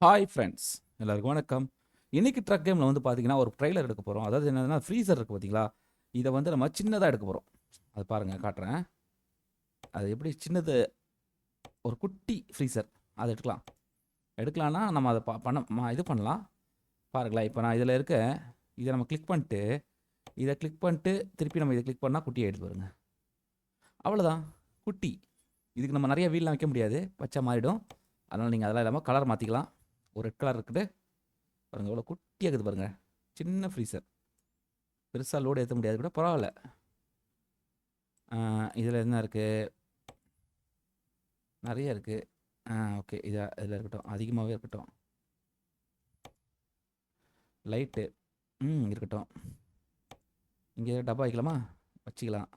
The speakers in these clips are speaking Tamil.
ஹாய் ஃப்ரெண்ட்ஸ், எல்லாருக்கும் வணக்கம். இன்னைக்கு ட்ரக் கேமில் வந்து பார்த்தீங்கன்னா ஒரு ட்ரெய்லர் எடுக்க போகிறோம். அதாவது என்னதுன்னா ஃப்ரீசர் இருக்குது பார்த்தீங்களா, இதை வந்து நம்ம சின்னதாக எடுக்க போகிறோம். அது பாருங்கள் காட்டுறேன். அது எப்படி சின்னது, ஒரு குட்டி ஃப்ரீசர் அதை எடுக்கலாம்னா நம்ம அதை இது பண்ணலாம். பாருங்களேன், இப்போ நான் இதில் இருக்க இதை நம்ம கிளிக் பண்ணிட்டு இதை கிளிக் பண்ணிட்டு திருப்பி நம்ம இதை கிளிக் பண்ணால் குட்டியை எடுத்து வருங்க. அவ்வளோதான், குட்டி. இதுக்கு நம்ம நிறைய வீல்லாம் வைக்க முடியாது, வச்சா மாறிடும். அதனால் நீங்கள் அதெல்லாம் இல்லாமல் கலர் மாற்றிக்கலாம். ஒரு ரெட் கலர் இருக்குது பாருங்கள், எவ்வளோ குட்டியாக இருக்குது பாருங்கள். சின்ன ஃப்ரீசர், பெருசாக லோடு ஏற்ற முடியாது கூட பரவாயில்ல. இதில் என்ன இருக்குது, நிறைய இருக்குது. ஓகே, இதில் இருக்கட்டும், அதிகமாகவே இருக்கட்டும். லைட்டு இருக்கட்டும். இங்கே டப்பா வைக்கலாமா, வச்சுக்கலாம்.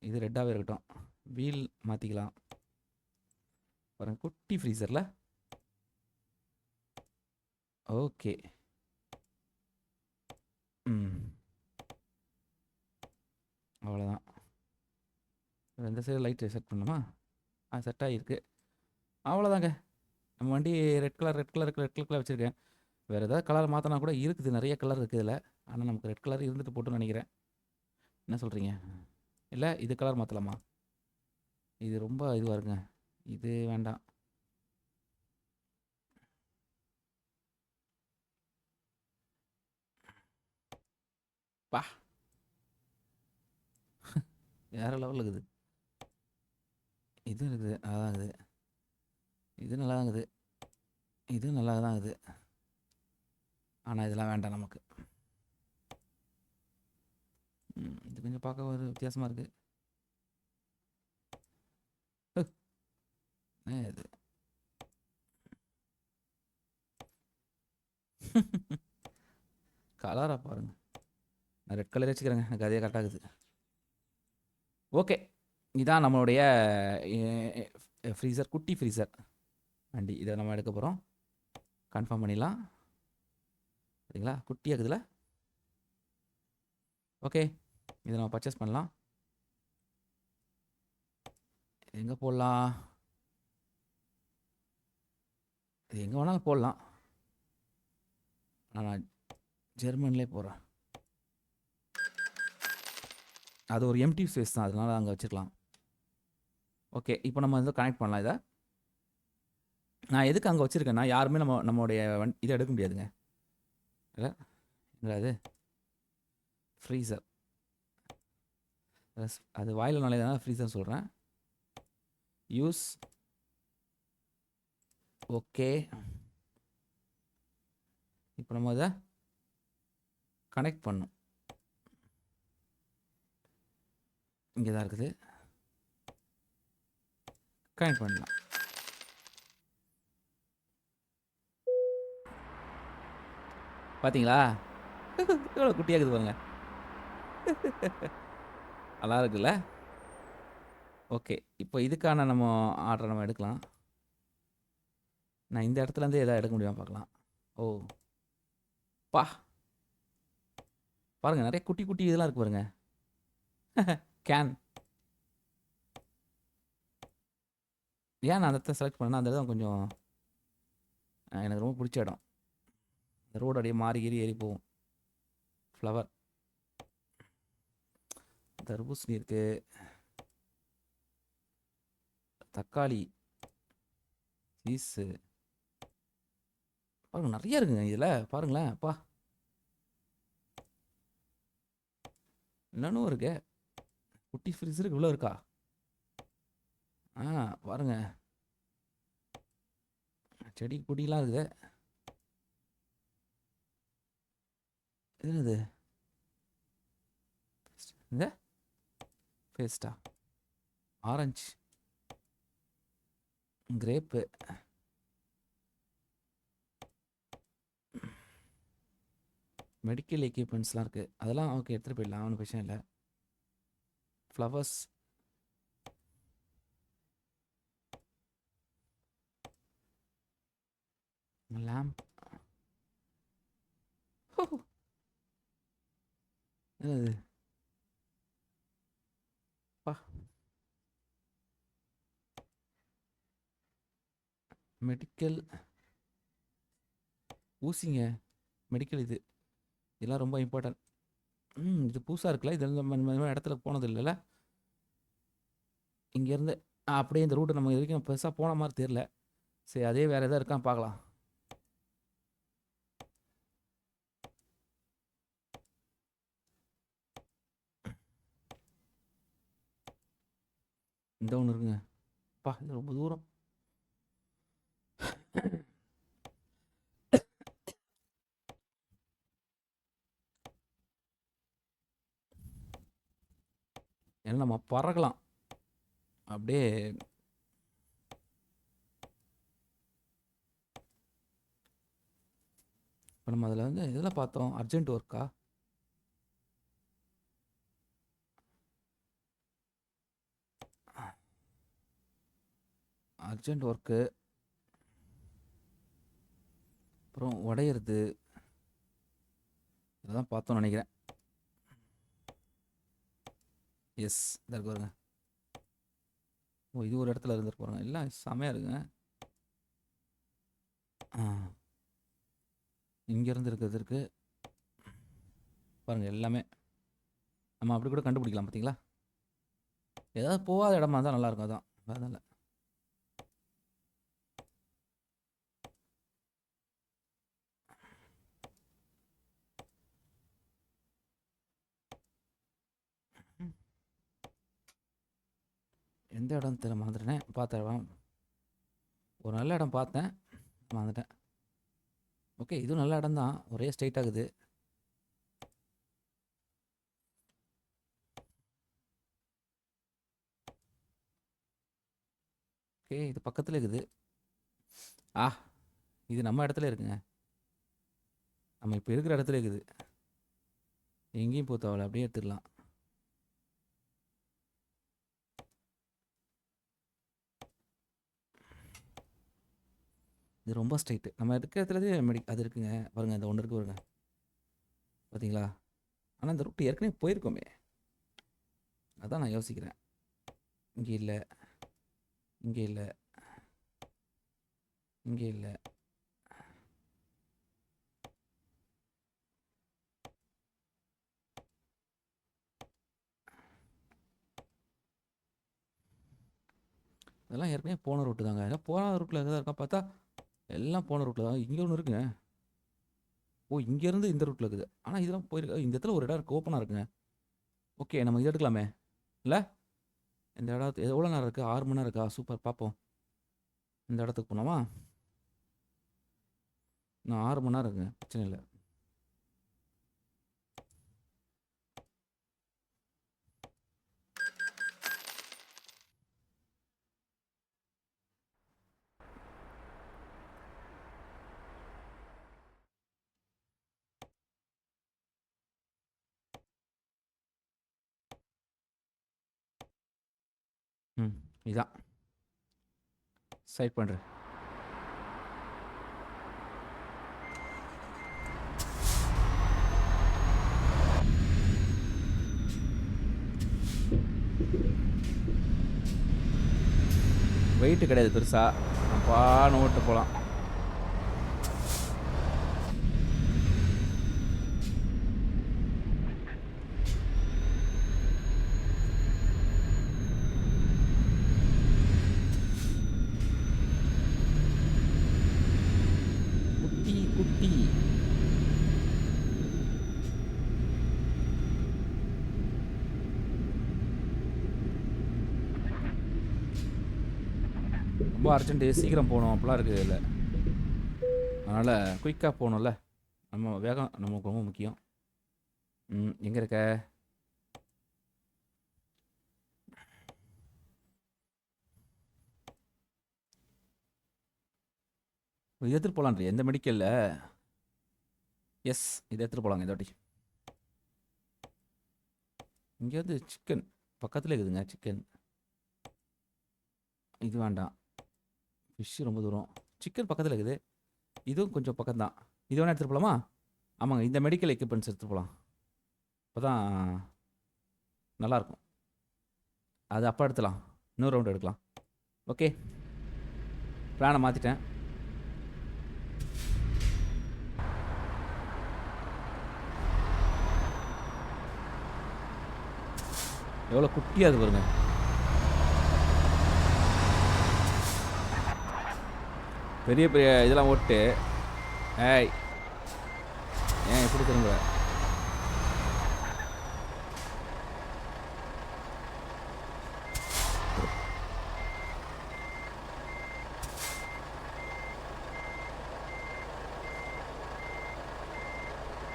இது ரெட்டாகவே இருக்கட்டும். வீல் மாற்றிக்கலாம். பாருங்கள், குட்டி ஃப்ரீசரில். ஓகே. அவ்வளோதான். இந்த சைடு லைட்டு செட் பண்ணலாமா? செட் ஆகிருக்கு. அவ்வளோதாங்க. நம்ம வண்டி ரெட் கலர் வச்சுருக்கேன். வேறு ஏதாவது கலர் மாற்றினா கூட இருக்குது, நிறைய கலர் இருக்குது இதில். ஆனால் நமக்கு ரெட் கலர் இருந்துட்டு போட்டுன்னு நினைக்கிறேன். என்ன சொல்கிறீங்க? இல்லை, இது கலர் மாற்றலாமா? இது ரொம்ப இதுவாக இருக்குங்க, இது வேண்டாம். பா, வேறு லெவலில் இருக்குது. இது இருக்குது, நல்லா தான் இருக்குது. இது நல்லா தான் இருக்குது. இது நல்லா தான் இருக்குது. ஆனால் இதெல்லாம் வேண்டாம் நமக்கு. இது கொஞ்சம் பார்க்க ஒரு வித்தியாசமாக இருக்குது. இது கலராக பாருங்கள். நான் ரெட் கலரே வச்சுக்கிறேங்க, எனக்கு அதே கரெக்டாக இருக்குது. ஓகே, இதான் நம்மளுடைய ஃப்ரீசர், குட்டி ஃப்ரீசர் வண்டி. இதை நம்ம எடுக்க போகிறோம். கன்ஃபார்ம் பண்ணிடலாம். சரிங்களா, குட்டியாக இருக்குதுல. ஓகே, இதை நம்ம பர்ச்சேஸ் பண்ணலாம். எங்கே போடலாம்? இது எங்கே வேணாலும் போடலாம். நான் ஜெர்மன்லேயே போகிறேன். அது ஒரு எம்டி ஸ்பேஸ் தான், அதனால அங்கே வச்சுக்கலாம். ஓகே, இப்போ நம்ம வந்து கனெக்ட் பண்ணலாம் இதை. நான் எதுக்கு அங்கே வச்சுருக்கேன்னா, யாருமே நம்மளுடைய இதை எடுக்க முடியாதுங்க. இல்லை அது ஃப்ரீசர், அது வாயில் நுழையதான் ஃப்ரீசர் சொல்கிறேன். யூஸ். ஓகே, இப்போ நம்ம அதை கனெக்ட் பண்ணணும். இங்கே தான் இருக்குது, கனெக்ட் பண்ணலாம். பார்த்தீங்களா, எவ்வளோ குட்டியாக இருக்குது பாருங்க. நல்லா இருக்குல்ல. ஓகே, இப்போ இதுக்கான நம்ம ஆர்டரை நம்ம எடுக்கலாம். நான் இந்த இடத்துலேருந்து எதாவது எடுக்க முடியுமா பார்க்கலாம். ஓ பா, பாருங்கள், நிறைய குட்டி குட்டி இதெல்லாம் இருக்குது பாருங்க. கேன். ஏன் நான் அந்த செலக்ட் பண்ணேன்னா, அந்த இடம் கொஞ்சம் எனக்கு ரொம்ப பிடிச்ச இடம். இந்த ரோடு அப்படியே மாறி ஏறி போகும். ஃப்ளவர், தர்பூசணி இருக்குது, தக்காளி, சீஸு, பாருங்கள் நிறைய இருக்குங்க இதில். பாருங்களேன் அப்பா, என்னென்னும் இருக்கு. குட்டி ஃப்ரீசருக்கு இவ்வளோ இருக்கா? பாருங்க, செடி கொடிலாம் இருக்குது. இது என்னது, இந்த பேஸ்டா, ஆரஞ்சு, கிரேப்பு, மெடிக்கல் எக்யூப்மெண்ட்ஸ்லாம் இருக்குது. அதெல்லாம் ஓகே, எடுத்துகிட்டு போயிடலாம், ஒன்றும் பிரச்சனை இல்லை. ஃப்ளவர்ஸ், லேம்ப், என்னது பா, மெடிக்கல் ஊசிங்க, மெடிக்கல் இது. இதெல்லாம் ரொம்ப இம்பார்ட்டன்ட். இது புதுசாக இருக்குல்ல, இது நம்ம இந்த மாதிரி இடத்துல போனது இல்லைல்ல. இங்கேருந்து அப்படியே இந்த ரூட்டை நம்ம இது வரைக்கும் பெருசாக போன மாதிரி தெரியல. சரி, அதே வேறு எதாவது இருக்கான்னு பார்க்கலாம். இந்த ஒன்று இருக்குங்க. பா, இது ரொம்ப தூரம். ஏன்னா நம்ம பறக்கலாம் அப்படியே. இப்போ நம்ம அதில் வந்து இதெல்லாம் பார்த்தோம். அர்ஜென்ட் ஒர்க்கா? அர்ஜென்ட் ஒர்க்கு, அப்புறம் உடையிறது, இதெல்லாம் பார்த்தோம்னு நினைக்கிறேன். எஸ், இதாக இருக்கு பாருங்க. ஓ, இது ஒரு இடத்துல இருந்துருக்கு பாருங்க. எல்லாம் செமையாக இருக்குங்க. இங்கேருந்து இருக்கிறது இருக்குது பாருங்கள். எல்லாமே நம்ம அப்படி கூட கண்டுபிடிக்கலாம். பார்த்தீங்களா? ஏதாவது போகாத இடமா இருந்தால் நல்லாயிருக்கும். அதான் அதனால் எந்த இடம் தெரிய மறந்துட்டேன். பார்த்தேன், ஒரு நல்ல இடம் பார்த்தேன், மறந்துட்டேன். ஓகே, இதுவும் நல்ல இடம் தான். ஒரே ஸ்ட்ரைட் ஆகுது. ஓகே, இது பக்கத்தில் இருக்குது. இது நம்ம இடத்துல இருக்குங்க. நம்ம இப்போ இருக்கிற இடத்துல இருக்குது. எங்கேயும் போக தேவையில்ல, அப்படியே எடுத்துடலாம். இது ரொம்ப ஸ்ட்ரைட்டு. நம்ம இருக்கிற இடத்துல அது இருக்குங்க. பாருங்கள், இந்த ஒன்று இருக்கு பாருங்க. பார்த்தீங்களா? ஆனால் இந்த ரூட்டு ஏற்கனவே போயிருக்கோமே. அதான் நான் யோசிக்கிறேன். இங்கே இல்லை, இங்கே இல்லை, இங்கே இல்லை. இதெல்லாம் ஏற்கனவே போன ரூட்டு தாங்க. ஏன்னா போன ரூட்டில் எதாவது இருக்கா பார்த்தா எல்லாம் போன ரூட்டில் தான். இங்கே ஒன்று இருக்குங்க. ஓ, இங்கேருந்து இந்த ரூட்டில் இருக்குது. ஆனால் இதெல்லாம் போயிருக்கு. இந்த இடத்துல ஒரு இடம் இருக்குது, ஓப்பனாக இருக்குங்க. ஓகே, நம்ம இதை எடுக்கலாமே. இல்லை, இந்த இடம் எவ்வளோ நேரம் இருக்குது? 6 மணி நேரம் இருக்கா? சூப்பர், பார்ப்போம். இந்த இடத்துக்கு போனோமா? நான் 6 மணி நேரம் இருக்குங்க, பிரச்சனை இல்லை. இதான் சைட் பண்ணுறேன். வெயிட்டு கிடையாது பெருசாக, நம்ம ஓட்டு போகலாம். குட்டி குட்டி ரொம்ப அர்ஜென்ட்டு, சீக்கிரம் போகணும் அப்படிலாம் இருக்குது இல்லை. அதனால் குயிக்காக போகணும்ல. நம்ம வேகம் நமக்கு ரொம்ப முக்கியம். எங்கே இருக்க? இது எடுத்துகிட்டு போகலான்றி எந்த மெடிக்கலில்? எஸ், இதை எடுத்துகிட்டு போகலாங்க இந்த வாட்டி. இங்கே வந்து சிக்கன் பக்கத்தில் இருக்குதுங்க. சிக்கன் இது வேண்டாம். ஃபிஷ்ஷு ரொம்ப தூரம். சிக்கன் பக்கத்தில் இருக்குது. இதுவும் கொஞ்சம் பக்கம்தான். இது வேணால் எடுத்துகிட்டு போகலாமா? ஆமாங்க, இந்த மெடிக்கல் எக்யூப்மெண்ட்ஸ் எடுத்துகிட்டு போகலாம். அப்போ தான் நல்லாயிருக்கும். அது அப்போ எடுத்துலாம், இன்னொரு ரவுண்டு எடுக்கலாம். ஓகே, பிளானை மாற்றிட்டேன். எவ்வளோ குட்டியாக இருக்கு பாருங்க. பெரிய பெரிய இதெல்லாம் ஓட்டு. ஏய் ஏன் எப்படி திரும்ப?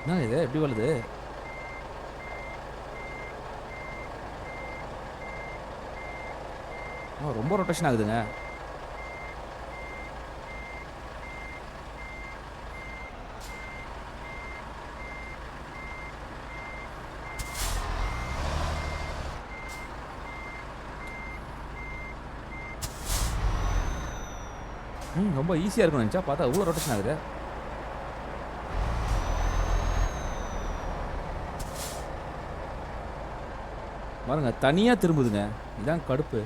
என்ன இது எப்படி வருது? ரொம்ப ரொட்டேஷன் ஆகுதுங்க. ரொம்ப ஈஸியாக இருக்கும் நினச்சா பார்த்தா இவ்வளோ ரொட்டேஷன் ஆகுது. பாருங்க தனியாக திரும்புதுங்க. இதான் கடுப்பு.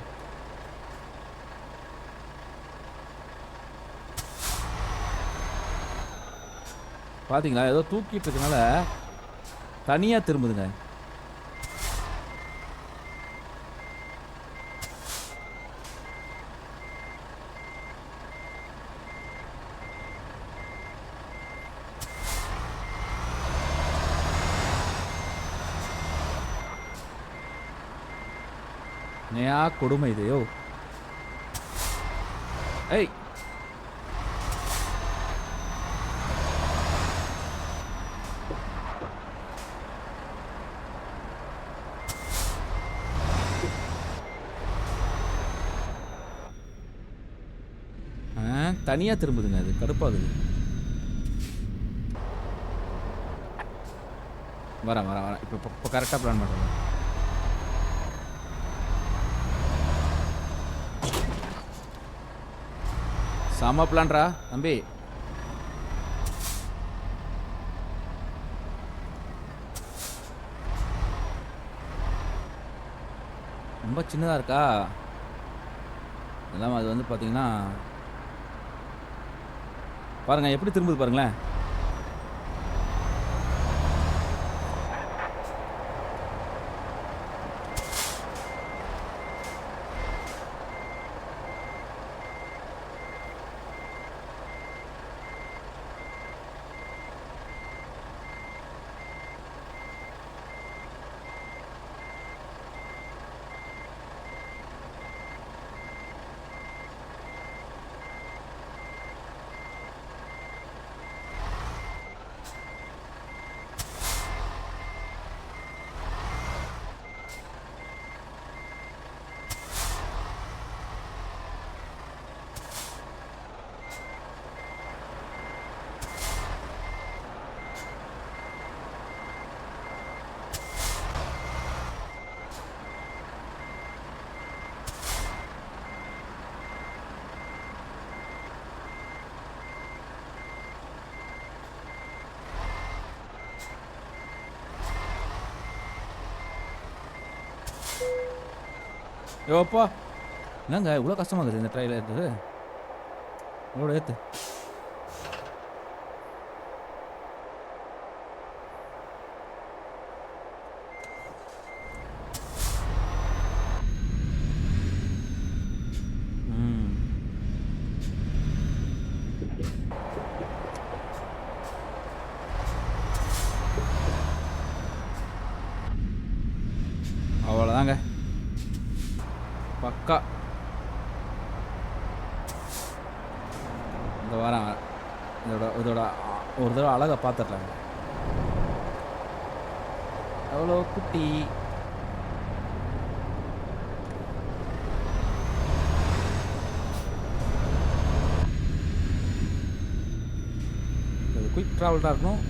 பார்த்தீங்களா ஏதோ தூக்கிட்டு இருக்கனால தனியாக திரும்புதுங்க. நயா கொடுமை இது. யோ ஏய் தனியாக திரும்புதுங்க. அது கடுப்பாகுது. வரேன் வரேன் வரேன். இப்போ கரெக்டாக பிளான் பண்ணுறேன். செம பிளான்ரா தம்பி. ரொம்ப சின்னதாக இருக்கா எல்லாம். அது வந்து பார்த்தீங்கன்னா பாருங்கள் எப்படி திரும்புது பாருங்களேன். யோப்பா என்னங்க இவ்வளோ கஷ்டமாகுது இந்த ட்ரையில் இருக்குது. இவ்வளோ ஏற்று அவ்வளோதாங்க பக்கா. இந்த வாரம் இதோட ஒரு தடவை அழகை பார்த்துடலாங்க. எவ்வளோ குட்டி. குயிக் ட்ராவல்டாக இருக்கணும்.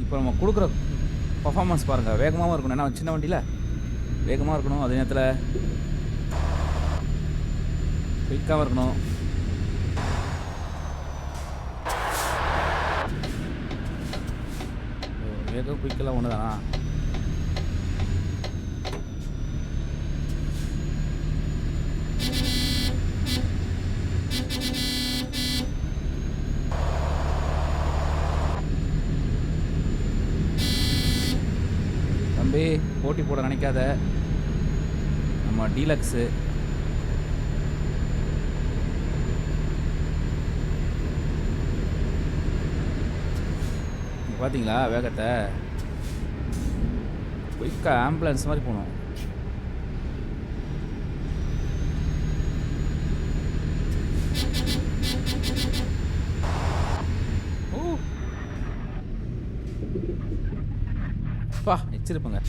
இப்போ நம்ம கொடுக்குற பர்ஃபார்மன்ஸ் பாருங்கள். வேகமாகவும் இருக்கணும். ஏன்னா சின்ன வண்டியில் வேகமாக இருக்கணும். அதே நேரத்தில் குயிக்காகவும் இருக்கணும். வேகம் குயிக்கெல்லாம் ஒன்று தானா? தம்பி போட்டி போட நினைக்காத, நம்ம டீலக்ஸு. பார்த்தீங்களா வேகத்தை? குயிக்காக ஆம்புலன்ஸ் மாதிரி போகணும். ஓ பா எச்சிருப்பேங்க.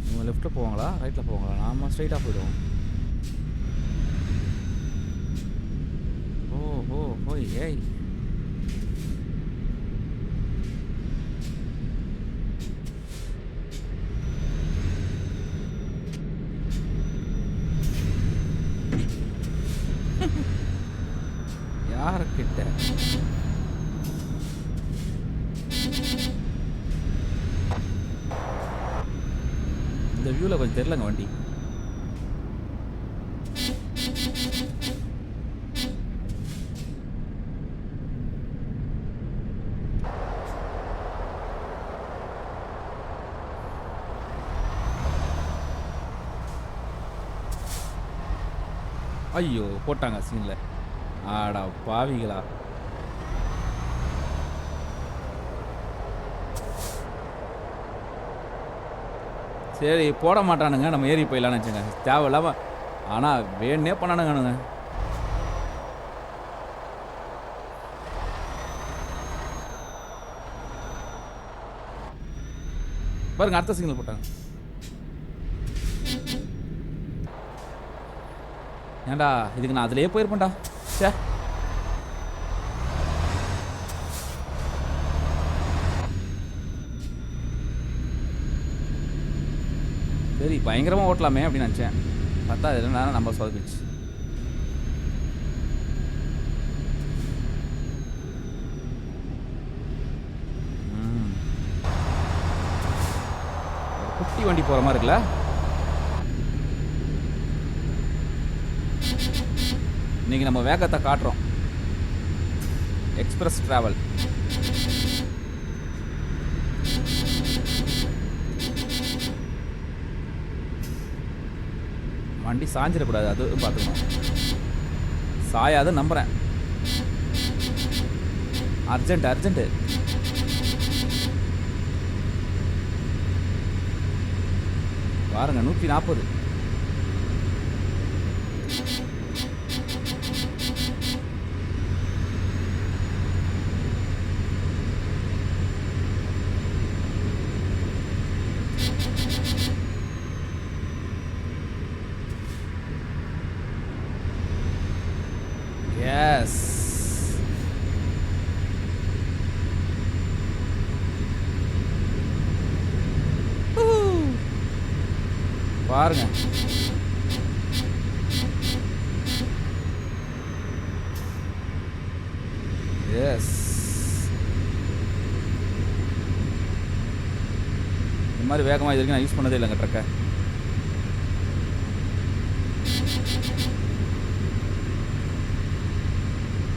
இவங்க லெஃப்ட்டில் போவாங்களா ரைட்டில் போவாங்களா? நாம ஸ்ட்ரைட்டாக போயிடுவோம். ஓ ஓ ஓய் ஏய் யார்கிட்ட? இந்த வியூவில் கொஞ்சம் தெரிலங்க வண்டி. ஐயோ போட்டாங்க சீனில். ஆடா பாவிகளா. சரி போட மாட்டானுங்க, நம்ம ஏறி போயிடலான்னு வச்சுங்க. தேவையில்லாமல் ஆனால் வேணே பண்ணானுங்க. பாருங்க அடுத்த சிக்னல் போட்டாங்க. ஏன்டா இதுக்கு நான் அதிலே போயிருப்பேன்டா. சே சரி பயங்கரமாக ஓட்டலாமே அப்படின்னு நினச்சேன். பார்த்தா இல்லைன்னா நம்ம சொதப்பிச்சு. குட்டி வண்டி போகிற மாதிரி இருக்குல்ல. இன்னைக்கு நம்ம வேகத்தை காட்டுறோம். Express travel. வண்டி சாஞ்சிடக்கூடாது, அது பார்த்துக்கணும். சாயாது நம்புகிறேன். Urgent urgent. பாருங்க 140. எஸ் பாருங்க. எஸ் இந்த மாதிரி வேகமாக இது வரைக்கும் நான் யூஸ் பண்ணதே இல்லைங்க ட்ரக்கை.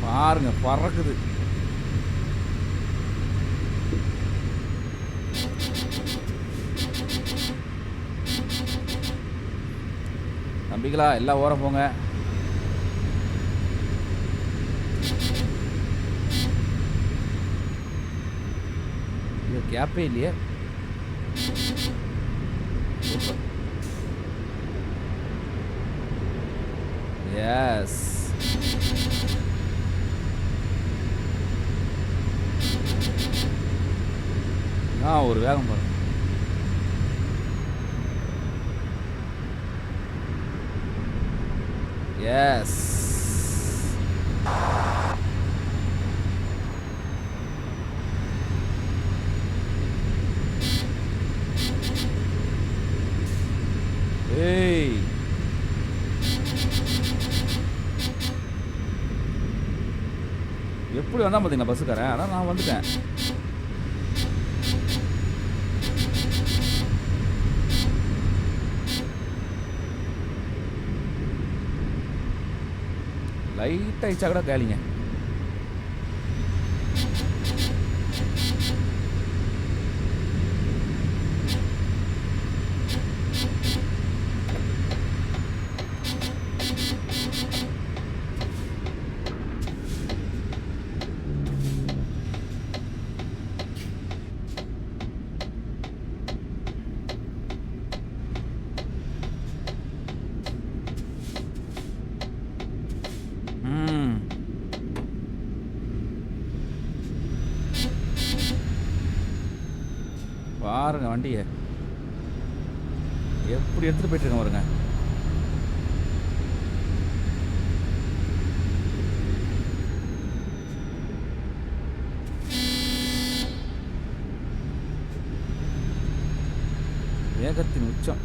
பாருங்க பறக்குது. நம்பிங்களா எல்லாம் ஓரம் போங்க. இது கேப்பே இல்லையே. எஸ் ஒரு வேகம் பாருங்க. எஸ் ஏய் எப்படி வந்தா பார்த்தீங்களா பஸ்ஸுக்காரன். அதான் நான் வந்துட்டேன். லைட்டாக ஆயிடுச்சா கூட கேளிங்க. பாருங்க வண்டியை எப்படி எடுத்துகிட்டு போயிட்டுருக்கேன் பாருங்க. வேகத்தின் உச்சம்.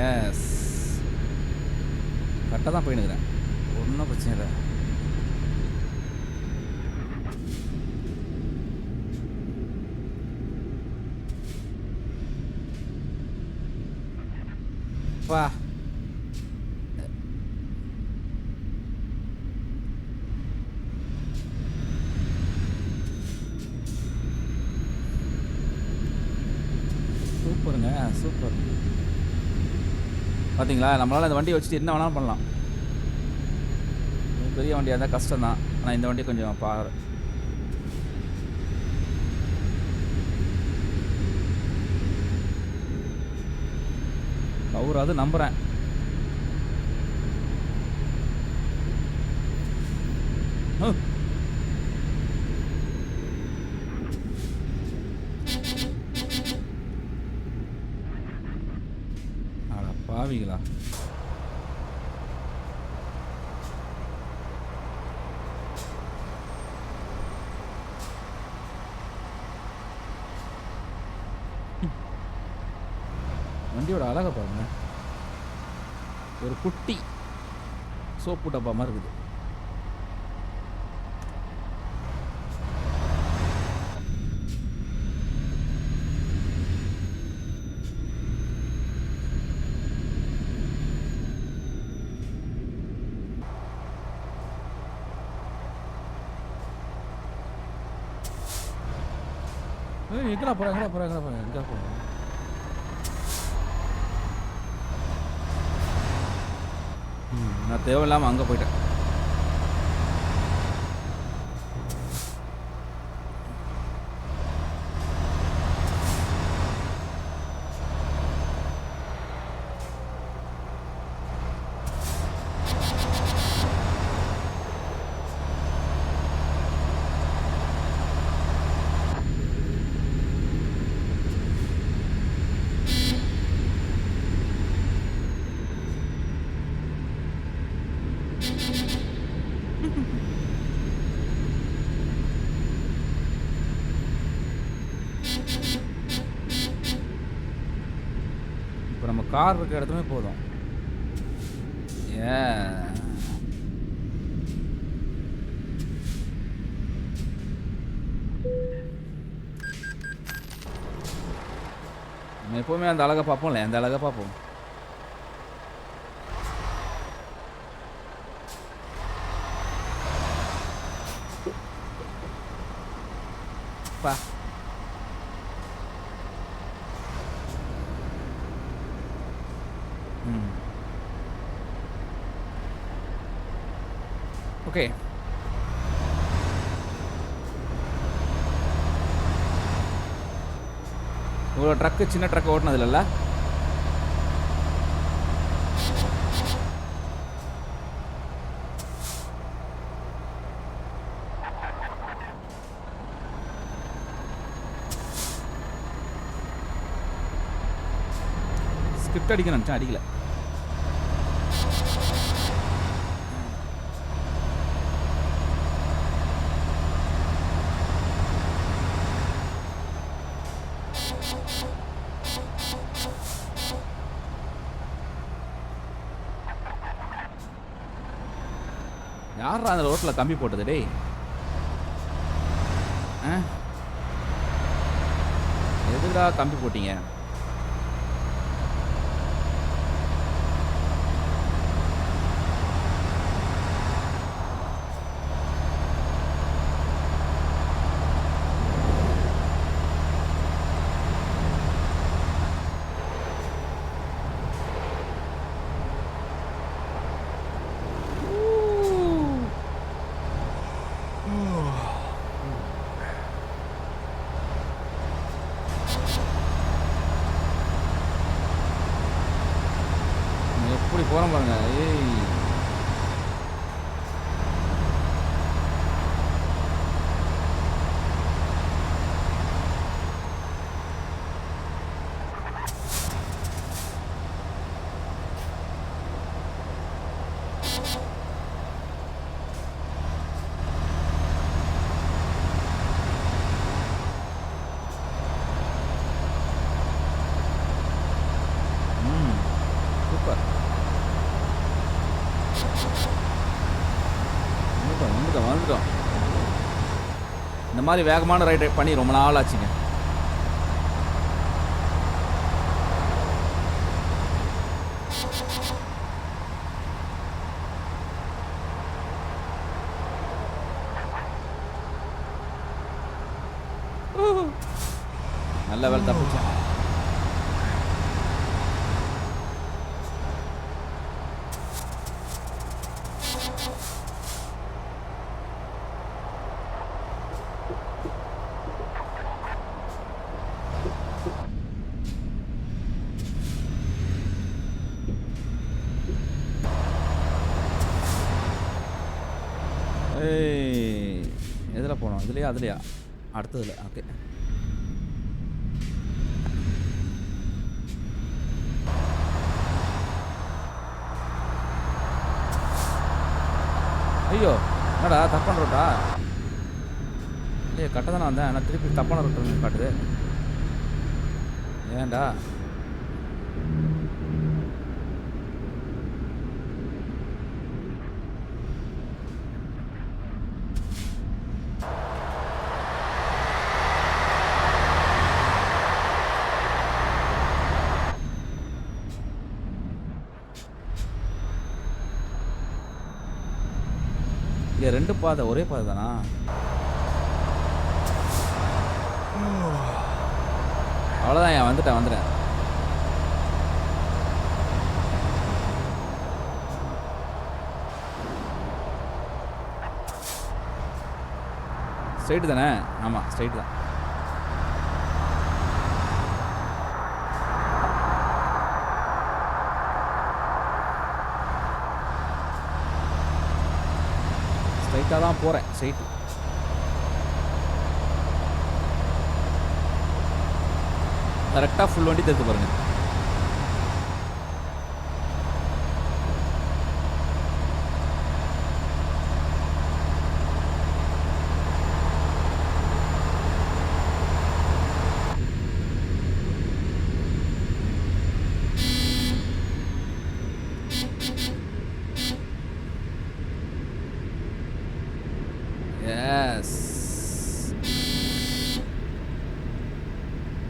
எஸ், கரெக்டாக தான் போயினுக்கிறேன், ஒன்றும் பிரச்சனை இல்லை. வா, சூப்பருங்க, சூப்பர். பார்த்தீங்களா, நம்மளால் இந்த வண்டியை வச்சுட்டு என்ன வேணாலும் பண்ணலாம். பெரிய வண்டியாக இருந்தால் கஷ்டம் தான், ஆனால் இந்த வண்டி கொஞ்சம் பாரு. அவரு அது நம்புகிறேன். அட பாவிங்களா, வண்டியோட அழகை பாருங்க. ஒரு குட்டி சோப்பு டப்பா மாதிரி இருக்குது. எங்கடா போகிறேன், எங்கடா போகிறேன், எங்கடா போகிறேன், எங்கே போகிறேன்? நான் தேவையில்லாமல் அங்கே போயிட்டேன். இப்போ நம்ம கார் இருக்க இடத்துமே போதும். ஏ, நம்ம எப்போவுமே அந்த அழகை பார்ப்போம்ல, அந்த அழகை பார்ப்போம். பா, ஓகே. இவ்வளோ ட்ரக்கு, சின்ன ட்ரக் ஓட்டினது இல்லைல்ல? ஸ்கிரிப்ட் அடிக்க நினச்சேன், அடிக்கல. யாரா அந்த ரோட்டில் கம்பி போட்டது டேய்? எதுடா கம்பி போட்டீங்க? எப்படி போகிறோம் பாருங்க. ஏய், வந்துட்டோம். இந்த மாதிரி வேகமான ரைட் பண்ணி ரொம்ப நாள் ஆச்சுங்க. நல்ல வேலை தப்பிச்சேன். எதில் போனோம்? இதுலையா அதுலையா? அடுத்ததுல. ஓகே. ஐயோ என்னடா தப்பான ரோட்டா? இல்லையே கட்ட தானே வந்தேன். ஆனால் திருப்பி தப்பான ரோட்டு காட்டுது. ஏன்டா? இங்கே 2 பாதை, ஒரே பாதை தானா? அவ்வளோதான். ஏன் வந்துட்டேன். ஸ்ட்ரைட்டு தானே? ஆமாம் ஸ்ட்ரைட்டு தான். ஸ்ட்ரைட்டாக தான் போகிறேன். ஸ்ட்ரைட்டு. கரெக்டாக ஃபுல் வண்டி தெரிஞ்சு பாருங்க.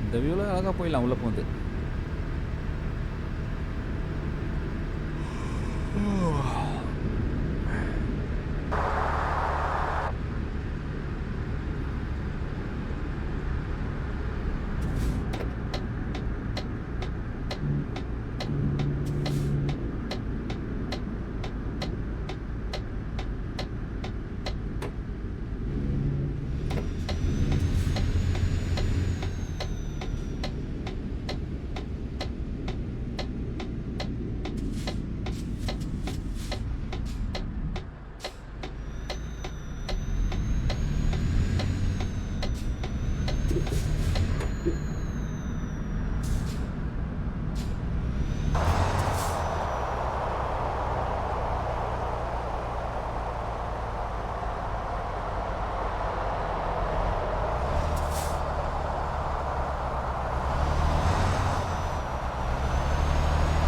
இந்த வியூவில் அழகாக போயிடலாம் உள்ளே போகுது.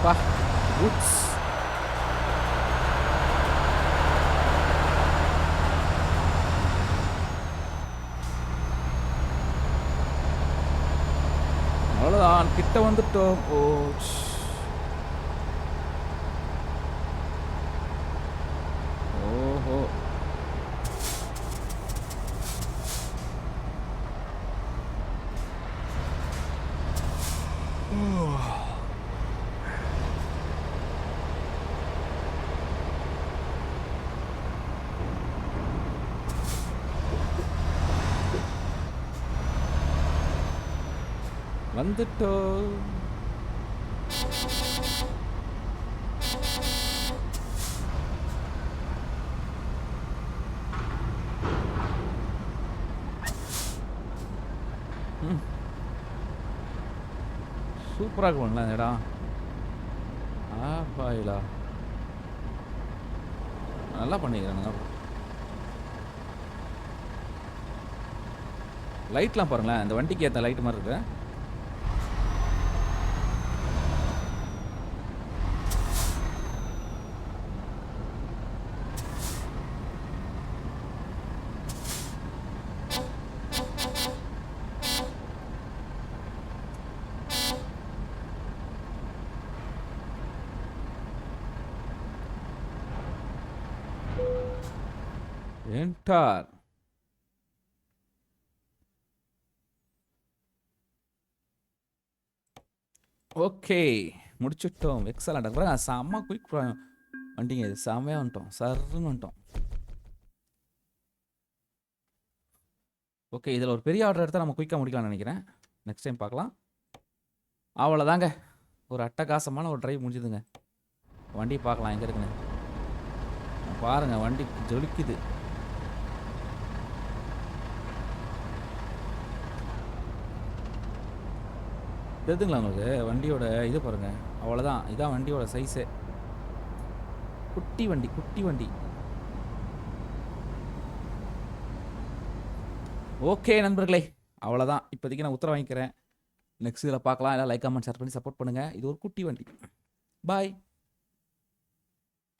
பா உட்ஸ். அவ்வளோதான், கிட்ட வந்துட்டோம். ஓஹோ, வந்துட்டோம். சூப்பராக இருக்குங்களா இந்த இடம்? பாயிலா நல்லா பண்ணிக்கிறானுங்க. லைட்லாம் பாருங்களேன், இந்த வண்டிக்கு ஏற்ற லைட் மாதிரி இருக்கு. என்டார். ஓகே, முடிச்சுட்டோம். எக்ஸலண்ட். அப்புறம் செம்ம குயிக் வண்டிங்க இது. செம்மையாக வந்துட்டோம், சர்ன்னு வந்துட்டோம். ஓகே, இதில் ஒரு பெரிய ஆர்டர் எடுத்தால் நம்ம குயிக்காக முடிக்கலாம்னு நினைக்கிறேன். நெக்ஸ்ட் டைம் பார்க்கலாம். அவ்வளோதாங்க, ஒரு அட்டகாசமான ஒரு டிரைவ் முடிஞ்சுதுங்க. வண்டி பார்க்கலாம் எங்கே இருக்குன்னு. பாருங்கள், வண்டி ஜொலிக்குது. தெரியுதுங்களா உங்களுக்கு வண்டியோட இது பாருங்கள். அவ்வளோதான், இதான் வண்டியோட சைஸே. குட்டி வண்டி, குட்டி வண்டி. ஓகே நண்பர்களே, அவ்வளோதான். இப்போதைக்கு நான் உத்தரவு வாங்கிக்கிறேன். நெக்ஸ்ட் இதில் பார்க்கலாம். எல்லாம் லைக், கமெண்ட், ஷேர் பண்ணி சப்போர்ட் பண்ணுங்கள். இது ஒரு குட்டி வண்டி. பாய்.